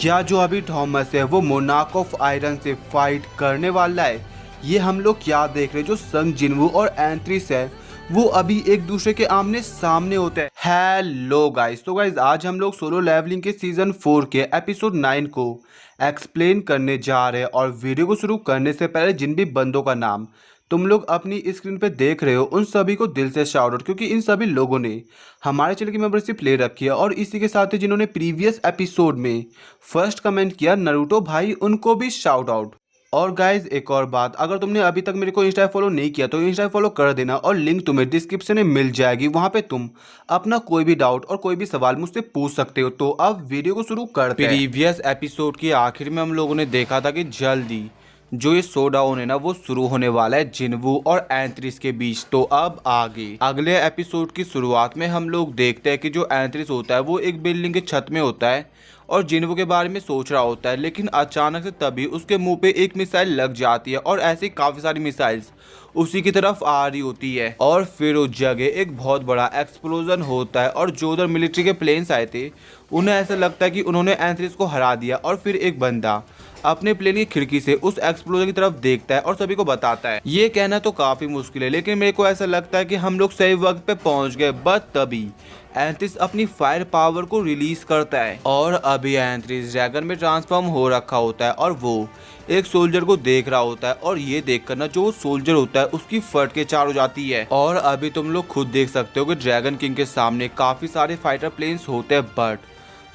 क्या जो अभी थॉमस है वो मोनार्क ऑफ आयरन से फाइट करने वाला है? ये हम लोग क्या देख रहे हैं, जो संग जिनवू और एंथ्रिस है वो अभी एक दूसरे के आमने सामने होते हैं। हेलो गाइस, तो गाइस आज हम लोग सोलो लेवलिंग के सीजन 4 के एपिसोड 9 को एक्सप्लेन करने जा रहे हैं। और वीडियो को शुरू करने से पहले जिन भी बंदों का नाम तुम लोग अपनी स्क्रीन पे देख रहे हो उन सभी को दिल से शाउट आउट, क्योंकि इन सभी लोगों ने हमारे चैनल की मेंबरशिप ले रखी है। और इसी के साथ ही जिन्होंने प्रीवियस एपिसोड में फर्स्ट कमेंट किया नरूटो भाई, उनको भी शाउट आउट। और गाइज एक और बात, अगर तुमने अभी तक मेरे को इंस्टा फॉलो नहीं किया तो इंस्टा फॉलो कर देना, और लिंक तुम्हें डिस्क्रिप्शन में मिल जाएगी। वहां पे तुम अपना कोई भी डाउट और कोई भी सवाल मुझसे पूछ सकते हो। तो अब वीडियो को शुरू करते हैं। प्रीवियस एपिसोड के आखिर में हम लोगों ने देखा था कि जल्दी जो ये शोडाउन है ना वो शुरू होने वाला है जिनवू और एंथ्रिस के बीच। तो अब आगे अगले एपिसोड की शुरुआत में हम लोग देखते हैं कि जो एंथ्रिस होता है वो एक बिल्डिंग के छत में होता है और जिनवू के बारे में सोच रहा होता है, लेकिन अचानक से तभी उसके मुंह पे एक मिसाइल लग जाती है और ऐसी काफी सारी मिसाइल्स उसी की तरफ आ रही होती है। और फिर उस जगह एक बहुत बड़ा एक्सप्लोजन होता है और जो उधर मिलिट्री के प्लेन्स आए थे उन्हें ऐसा लगता है कि उन्होंने एंथ्रिस को हरा दिया। और फिर एक बंदा अपने प्लेन की खिड़की से उस एक्सप्लोजन की तरफ देखता है और सभी को बताता है। ये कहना तो काफी मुश्किल है, लेकिन मेरे को ऐसा लगता है कि हम लोग सही वक्त पे पहुंच गए। बट तभी एंथ्रिस अपनी फायर पावर को रिलीज करता है और अभी एंथ्रिस ड्रैगन में ट्रांसफॉर्म हो रखा होता है और वो एक सोल्जर को देख रहा होता है। और ये देखकर ना जो सोल्जर होता है उसकी फट के चार हो जाती है। और अभी तुम लोग खुद देख सकते हो कि ड्रैगन किंग के सामने काफी सारे फाइटर प्लेन्स होते हैं, बट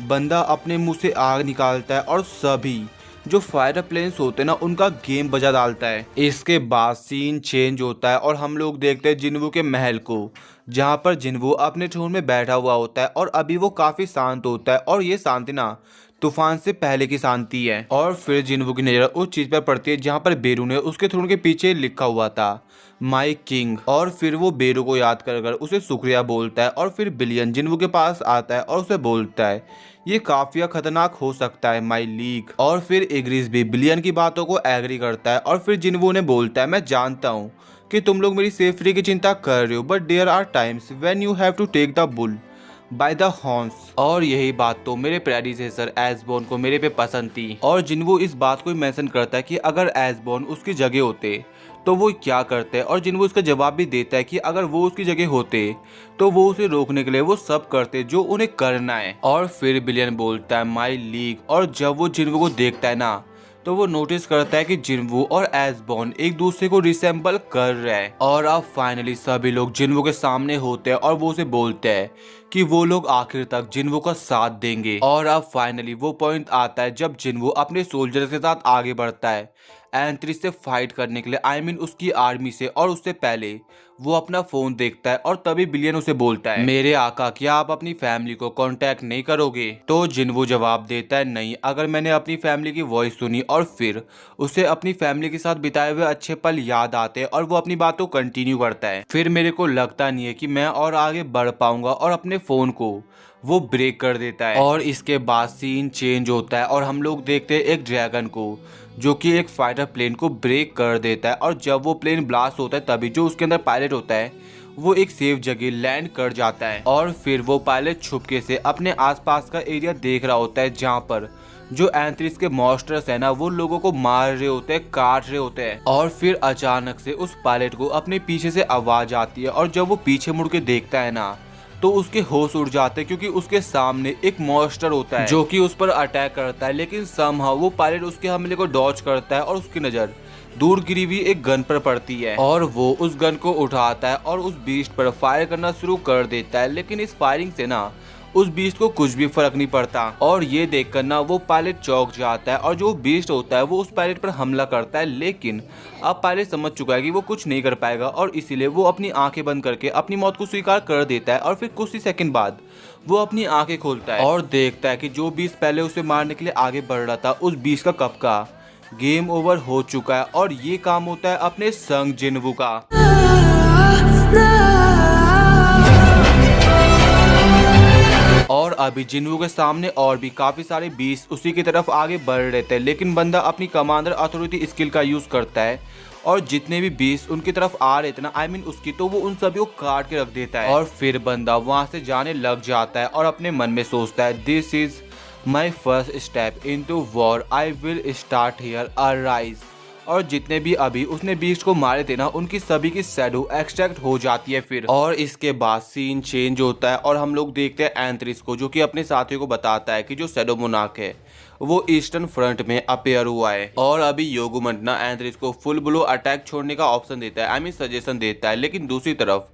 बंदा अपने मुंह से आग निकालता है और सभी जो फाइटर प्लेन्स होते हैं ना उनका गेम बजा डालता है। इसके बाद सीन चेंज होता है और हम लोग देखते हैं जिनवू के महल को, जहाँ पर जिनवू अपने थ्रोन में बैठा हुआ होता है और अभी वो काफी शांत होता है। और ये शांति ना तूफान से पहले की शांति है। और फिर जिनवू की नजर उस चीज पर पड़ती है जहाँ पर बेरू ने उसके थ्रोन के पीछे लिखा हुआ था माई किंग। और फिर वो बेरू को याद कर उसे शुक्रिया बोलता है। और फिर बिलियन जिनवू के पास आता है और उसे बोलता है ये काफी खतरनाक हो सकता है माई लीग। और फिर इग्रिस भी बिलियन की बातों को एग्री करता है। और फिर जिनवू ने बोलता है मैं जानता हूँ कि तुम लोग मेरी सेफ्टी की चिंता कर रहे हो, but there are times when you have to take the bull by the horns. और यही बात तो मेरे प्रेडिसेसर एसबोर्न को मेरे पे पसंद थी। और जिनवू इस बात को मेंशन करता है कि अगर एसबोर्न उसकी जगह होते तो वो क्या करते हैं। और जिनवू उसका जवाब भी देता है कि अगर वो उसकी जगह होते तो वो उसे रोकने के लिए वो सब करते जो उन्हें करना है। और फिर बिलियन बोलता है माई लीग। और जब वो जिनवू को देखता है ना तो वो नोटिस करता है कि जिनवू और एसबोर्न एक दूसरे को रिसेंबल कर रहे हैं। और अब फाइनली सभी लोग जिनवू के सामने होते हैं और वो उसे बोलते हैं कि वो लोग आखिर तक जिनवू का साथ देंगे। और अब फाइनली वो पॉइंट आता है जब जिनवू अपने सोल्जर्स के साथ आगे बढ़ता है एंथ्रिस से फाइट करने के लिए, आई मीन उसकी आर्मी से। और उससे पहले वो अपना फोन देखता है और तभी बिलियन उसे बोलता है मेरे आका क्या आप अपनी फैमिली को कांटेक्ट नहीं करोगे। तो जिनवू जवाब देता है नहीं, अगर मैंने अपनी फैमिली की वॉइस सुनी। और फिर उसे अपनी फैमिली के साथ बिताए हुए अच्छे पल याद आते हैं और वो अपनी बातों कंटिन्यू करता है। फिर मेरे को लगता नहीं है कि मैं और आगे बढ़ पाऊंगा, और अपने फोन को वो ब्रेक कर देता है। और इसके बाद सीन चेंज होता है और हम लोग देखते हैं एक ड्रैगन को जो कि एक फाइटर प्लेन को ब्रेक कर देता है। और जब वो प्लेन ब्लास्ट होता है तभी जो उसके अंदर पायलट होता है वो एक सेफ जगह लैंड कर जाता है। और फिर वो पायलट छुपके से अपने आसपास का एरिया देख रहा होता है जहाँ पर जो एंथ्रिस के मॉन्स्टर्स है ना वो लोगों को मार रहे होते हैं, काट रहे होते हैं। और फिर अचानक से उस पायलट को अपने पीछे से आवाज आती है और जब वो पीछे मुड़ के देखता है ना तो उसके होश उड़ जाते हैं, क्योंकि उसके सामने एक मॉन्स्टर होता है जो कि उस पर अटैक करता है। लेकिन समहाउ वो पायलट उसके हमले को डॉज करता है और उसकी नजर दूर गिरी हुई एक गन पर पड़ती है और वो उस गन को उठाता है और उस बीस्ट पर फायर करना शुरू कर देता है। लेकिन इस फायरिंग से ना उस बीस्ट को कुछ भी फर्क नहीं पड़ता। और ये देखकर ना वो पायलट चौंक जाता है और जो बीस्ट होता है वो उस पायलट पर हमला करता है। लेकिन अब पायलट समझ चुका है कि वो कुछ नहीं कर पाएगा और इसीलिए वो अपनी आंखें बंद करके अपनी मौत को स्वीकार कर देता है। और फिर कुछ ही सेकंड बाद वो अपनी आंखें खोलता है और देखता है कि जो बीस्ट पहले उसे मारने के लिए आगे बढ़ रहा था उस बीस्ट का कब का गेम ओवर हो चुका है। और ये काम होता है अपने संग जिनवू का। और अभी जिनवू के सामने और भी काफी सारे बीस्ट उसी की तरफ आगे बढ़ रहे थे, लेकिन बंदा अपनी कमांडर अथॉरिटी स्किल का यूज करता है और जितने भी बीस्ट उनकी तरफ आ रहे थे ना, आई मीन उसकी, तो वो उन सभी को काट के रख देता है। और फिर बंदा वहां से जाने लग जाता है और अपने मन में सोचता है this is my first step into war I will start here arise. और जितने भी अभी उसने बीस्ट को मारे थे ना, उनकी सभी की शैडो एक्सट्रैक्ट हो जाती है फिर। और इसके बाद सीन चेंज होता है और हम लोग देखते हैं एंथ्रिस को, जो कि अपने साथियों को बताता है कि जो शैडो मोनार्क है वो ईस्टर्न फ्रंट में अपेयर हुआ है। और अभी योगुमंट ना एंथ्रिस को फुल ब्लो अटैक छोड़ने का ऑप्शन देता है, आई मीन सजेशन देता है। लेकिन दूसरी तरफ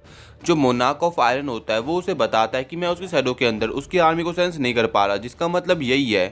जो मोनार्क ऑफ आयरन होता है वो उसे बताता है कि मैं उसकी शैडो के अंदर उसकी आर्मी को सेंस नहीं कर पा रहा, जिसका मतलब यही है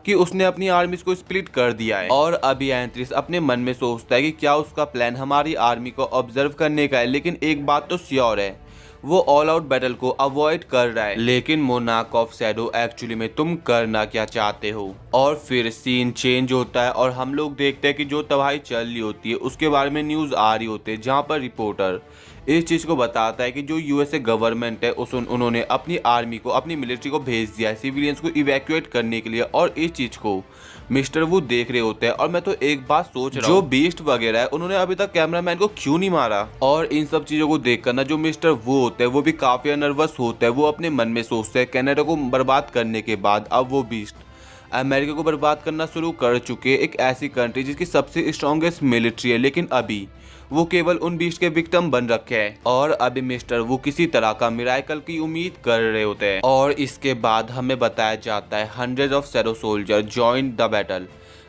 कि उसने अपनी आर्मी को स्प्लिट कर दिया है। और अभी एंथ्रिस अपने मन में सोचता है कि क्या उसका प्लान हमारी आर्मी को ऑब्जर्व करने का है, लेकिन एक बात तो श्योर है, वो ऑल आउट बैटल को अवॉइड कर रहा है। लेकिन मोनार्क ऑफ शैडो एक्चुअली में तुम करना क्या चाहते हो? और फिर सीन चेंज होता है और हम लोग देखते हैं कि जो तबाही चल रही होती है उसके बारे में न्यूज आ रही होती है, जहाँ पर रिपोर्टर इस चीज को बताता है कि जो यूएसए गवर्नमेंट है उन्होंने अपनी आर्मी को, अपनी मिलिट्री को भेज दिया है सिविलियंस को इवैक्यूएट करने के लिए। और इस चीज को मिस्टर वू देख रहे होते हैं। और मैं तो एक बात सोच रहा हूँ, जो बीस्ट वगैरह है उन्होंने अभी तक कैमरामैन को क्यों नहीं मारा? और इन सब चीजों को देख कर ना जो मिस्टर वू होते हैं वो भी काफी नर्वस होते हैं। वो अपने मन में सोचते हैं कनाडा को बर्बाद करने के बाद अब वो बीस्ट अमेरिका को बर्बाद करना शुरू कर चुके, एक ऐसी कंट्री जिसकी सबसे स्ट्रॉन्गेस्ट मिलिट्री है, लेकिन अभी वो केवल उन बीस्ट के विक्टिम बन रखे हैं। और अभी मिस्टर वो किसी तरह का मिराकल की उम्मीद कर रहे होते हैं। और इसके बाद हमें बताया जाता है hundreds of shadow soldier join the battle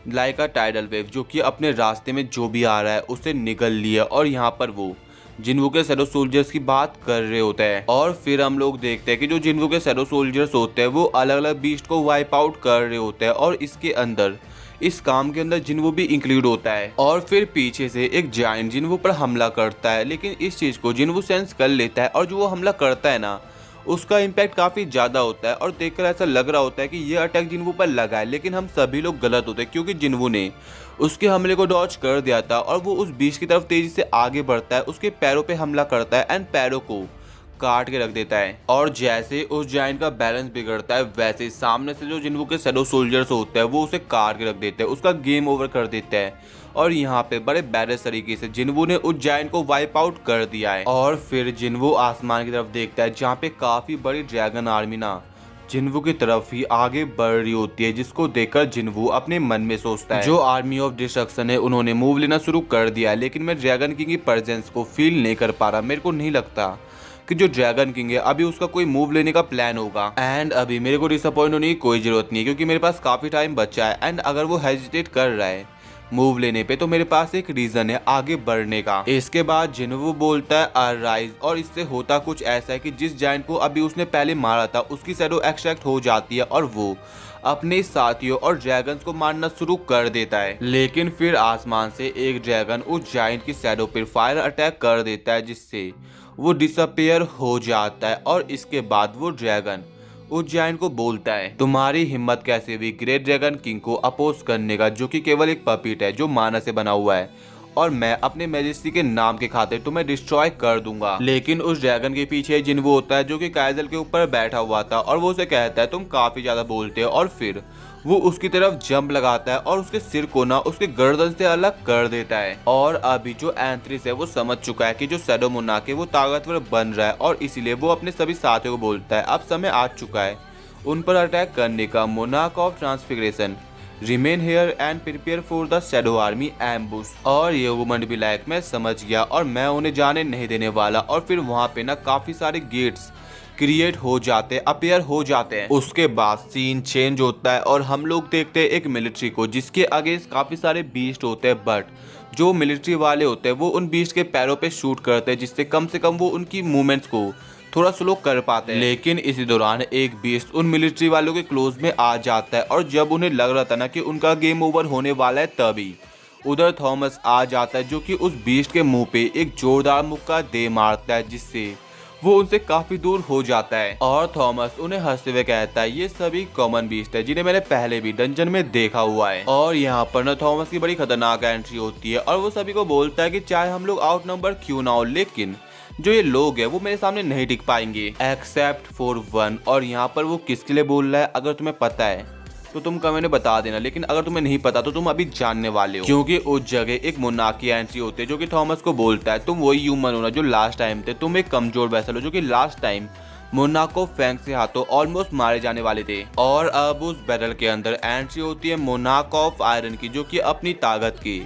like a tidal wave, जो कि अपने रास्ते में जो भी आ रहा है उसे निगल लिया। और यहाँ पर वो जिन्वू के शैडो सोल्जर्स की बात कर रहे होते हैं। और फिर हम लोग देखते हैं कि जो जिन्वू के शैडो सोल्जर्स होते हैं वो अलग अलग बीस्ट को वाइप आउट कर रहे होते हैं। और इसके अंदर, इस काम के अंदर जिन्वू भी इंक्लूड होता है। और फिर पीछे से एक जायंट जिन्वू पर हमला करता है, लेकिन इस चीज को जिन्वू सेंस कर लेता है और जो वो हमला करता है ना उसका इम्पैक्ट काफी ज्यादा होता है। और देखकर ऐसा लग रहा होता है कि ये अटैक जिन्वू पर लगा है, लेकिन हम सभी लोग गलत होते हैं क्योंकि जिन्वू ने उसके हमले को डॉज कर दिया था। और वो उस बीच की तरफ तेजी से आगे बढ़ता है, उसके पैरों पे हमला करता है एंड पैरों को काट के रख देता है। और जैसे उस जायंट का बैलेंस बिगड़ता है वैसे ही सामने से जो जिन्वू के शैडो सोल्जर्स होते हैं वो उसे काट के रख देते हैं, उसका गेम ओवर कर देते हैं। और यहाँ पे बड़े बैलेंस तरीके से जिन्वू ने उस जायंट को वाइप आउट कर दिया है। और फिर जिन्वू आसमान की तरफ देखता है जहाँ पे काफी बड़ी ड्रैगन आर्मी ना जिन्वू की तरफ ही आगे बढ़ रही होती है, जिसको देखकर जिन्वू अपने मन में सोचता है जो आर्मी ऑफ डिस्ट्रक्शन है उन्होंने मूव लेना शुरू कर दिया है, लेकिन मैं ड्रैगन किंग की प्रेजेंस को फील नहीं कर पा रहा। मेरे को नहीं लगता कि जो ड्रैगन किंग है अभी उसका कोई मूव लेने का प्लान होगा। एंड अभी मेरे को डिसअपॉइंट होने की कोई जरूरत नहीं है क्योंकि मेरे पास काफी टाइम बचा है। एंड अगर वो हेजिटेट कर रहा है मूव लेने पे तो मेरे पास एक रीजन है आगे बढ़ने का। इसके बाद जिन्वू बोलता है अराइज। और इससे होता कुछ ऐसा है कि जिस जायंट को अभी उसने पहले मारा था उसकी शैडो एक्सट्रैक्ट हो जाती है और वो अपने साथियों और ड्रैगन्स को मारना शुरू कर देता है। लेकिन फिर आसमान से एक ड्रैगन उस जायंट की शैडो पर फायर अटैक कर देता है, जिससे वो डिसअपियर हो जाता है। और इसके बाद वो ड्रैगन उस जायंट को बोलता है तुम्हारी हिम्मत कैसे हुई ग्रेट ड्रैगन किंग को अपोज करने का, जो कि केवल एक पपीट है जो माना से बना हुआ है, और मैं अपने मैजेस्टी के नाम के खातिर तुम्हें डिस्ट्रॉय कर दूंगा। लेकिन उस ड्रैगन के पीछे जिन्वू होता है जो कि काइजल के ऊपर बैठा हुआ था और वो उसे कहता है तुम काफी ज्यादा बोलते हो। और फिर वो उसकी तरफ जंप लगाता है और उसके सिर को ना उसके गर्दन से अलग कर देता है। और अभी जो एंथ्रिस है वो समझ चुका है कि जो शैडो मोनार्क है वो ताकतवर बन रहा है और इसीलिए वो अपने सभी साथियों को बोलता है अब समय आ चुका है उन पर अटैक करने का। Monarch of transfiguration remain here and prepare for the shadow army ambush. और ये वुमन भी लाइक मैं समझ गया और मैं उन्हें जाने नहीं देने वाला। और फिर वहाँ पे ना काफी सारे गेट्स क्रिएट हो जाते हैं, अपेयर हो जाते हैं। उसके बाद सीन चेंज होता है और हम लोग देखते हैं एक मिलिट्री को जिसके अगेंस्ट काफी सारे बीस्ट होते हैं, बट जो मिलिट्री वाले होते हैं वो उन बीस्ट के पैरों पे शूट करते हैं जिससे कम से कम वो उनकी मूवमेंट्स को थोड़ा स्लो कर पाते हैं। लेकिन इसी दौरान एक बीस्ट उन मिलिट्री वालों के क्लोज में आ जाता है और जब उन्हें लग रहा था ना कि उनका गेम ओवर होने वाला है तभी उधर थॉमस आ जाता है जो कि उस बीस्ट के मुंह पे एक जोरदार मुक्का दे मारता है जिससे वो उनसे काफी दूर हो जाता है। और थॉमस उन्हें हंसते हुए कहता है ये सभी कॉमन बीस्ट है जिन्हें मैंने पहले भी डंजन में देखा हुआ है। और यहाँ पर ना थॉमस की बड़ी खतरनाक एंट्री होती है और वो सभी को बोलता है कि चाहे हम लोग आउट नंबर क्यों ना हो लेकिन जो ये लोग हैं वो मेरे सामने नहीं टिक पाएंगे एक्सेप्ट फॉर वन। और यहाँ पर वो किसके लिए बोल रहा है अगर तुम्हें पता है तो तुम कमेंट में बता देना, लेकिन अगर तुम्हें नहीं पता तो तुम अभी जानने वाले हो क्योंकि उस जगह एक मोनार्क की एंट्री होती है जो कि थॉमस को बोलता है तुम वही ह्यूमन हो ना जो लास्ट टाइम थे, तुम एक कमजोर वैसल हो जो कि लास्ट टाइम मोनाको फैंग से हाथों ऑलमोस्ट मारे जाने वाले थे। और अब उस बैरल के अंदर एंट्री होती है मोनाको ऑफ आयरन की, जो कि अपनी ताकत की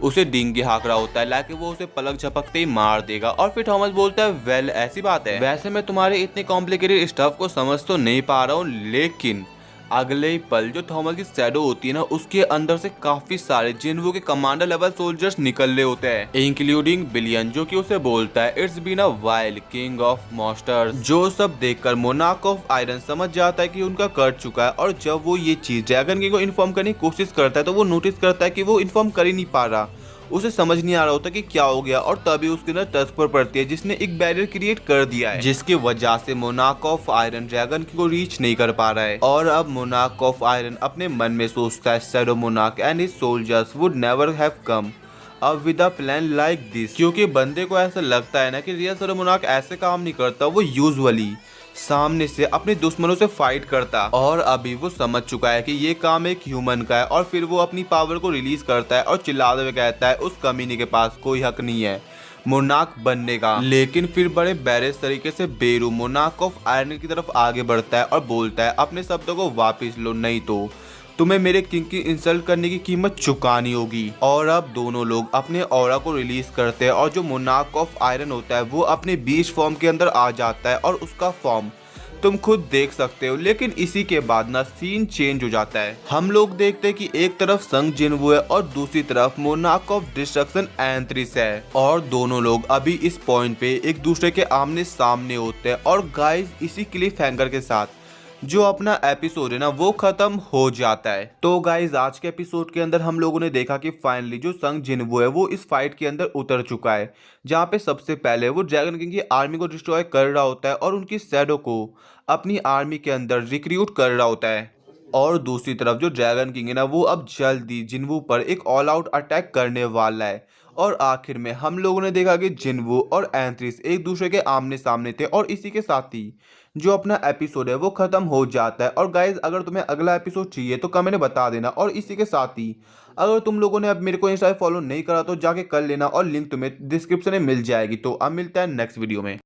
उसे डिंगी हाँक रहा होता है, लाकि वो उसे पलक झपकते ही मार देगा। और फिर थॉमस बोलता है, वेल ऐसी बात है, वैसे मैं तुम्हारे इतने कॉम्प्लिकेटेड स्टफ को समझ तो नहीं पा रहा हूँ, लेकिन अगले ही पल जो थॉमस की शैडो होती है ना, उसके अंदर से काफी सारे जिन्वो के कमांडर लेवल सोल्जर्स निकल रहे होते हैं, इंक्लूडिंग बिलियन, जो कि उसे बोलता है, it's been a wild king of monsters. जो सब देखकर मोनाको ऑफ आयरन समझ जाता है कि उनका कट चुका है। और जब वो ये चीज ड्रैगन किंग को इन्फॉर्म करने की कोशिश करता है तो वो नोटिस करता है कि वो इन्फॉर्म कर ही नहीं पा रहा, उसे समझ नहीं आ रहा होता कि क्या हो गया। और तभी उसके अंदर तस्पर पड़ती है, जिसने एक बैरियर क्रिएट कर दिया है, जिसकी वजह से मोनाको ऑफ आयरन ड्रैगन को रीच नहीं कर पा रहा है। और अब मोनाको ऑफ आयरन अपने मन में सोचता है, shadow monarch and his soldiers would never have come up with a plan like this. क्योंकि बंदे को ऐसा लगता है ना कि रियल शैडो मोनार्क ऐसे काम नहीं करता, वो यूजुअली सामने से अपने दुश्मनों से फाइट करता। और अभी वो समझ चुका है कि ये काम एक ह्यूमन का है। और फिर वो अपनी पावर को रिलीज करता है और चिल्लाते हुए कहता है, उस कमीने के पास कोई हक नहीं है मोनार्क बनने का। लेकिन फिर बड़े बैरेस तरीके से बेरू मोनार्क ऑफ आयरन की तरफ आगे बढ़ता है और बोलता है, अपने शब्दों को वापस लो, नहीं तो तुम्हें मेरे किंग की इंसल्ट करने की कीमत चुकानी होगी। और अब दोनों लोग अपने ऑरा को रिलीज करते हैं और जो मोनार्क ऑफ आयरन होता है वो अपने बीच फॉर्म के अंदर आ जाता है और उसका फॉर्म तुम खुद देख सकते हो। लेकिन इसी के बाद ना सीन चेंज हो जाता है। हम लोग देखते हैं कि एक तरफ संग जिन्वो है और दूसरी तरफ मोनार्क ऑफ डिस्ट्रक्शन एंथ्रिस है। और दोनों लोग अभी इस पॉइंट पे एक दूसरे के आमने सामने होते हैं। और गाइस इसी क्लिफ हैंगर के साथ जो अपना एपिसोड है ना वो खत्म हो जाता है। तो गाइज आज के एपिसोड के अंदर हम लोगों ने देखा कि फाइनली जो संग जिन्वो है वो इस फाइट के अंदर उतर चुका है, जहाँ पे सबसे पहले वो ड्रैगन किंग की आर्मी को डिस्ट्रॉय कर रहा होता है और उनकी शैडो को अपनी आर्मी के अंदर रिक्रूट कर रहा होता है। और दूसरी तरफ जो ड्रैगन किंग है ना वो अब जल्दी जिन्वो पर एक ऑल आउट अटैक करने वाला है। और आखिर में हम लोगों ने देखा कि जिन्वो और एंथ्रिस एक दूसरे के आमने सामने थे। और इसी के साथ ही जो अपना एपिसोड है वो खत्म हो जाता है। और गाइज अगर तुम्हें अगला एपिसोड चाहिए तो कमेंट में बता देना। और इसी के साथ ही अगर तुम लोगों ने अब मेरे को इंस्टा फॉलो नहीं करा तो जाके कर लेना, और लिंक तुम्हें डिस्क्रिप्शन में मिल जाएगी। तो अब मिलता है नेक्स्ट वीडियो में।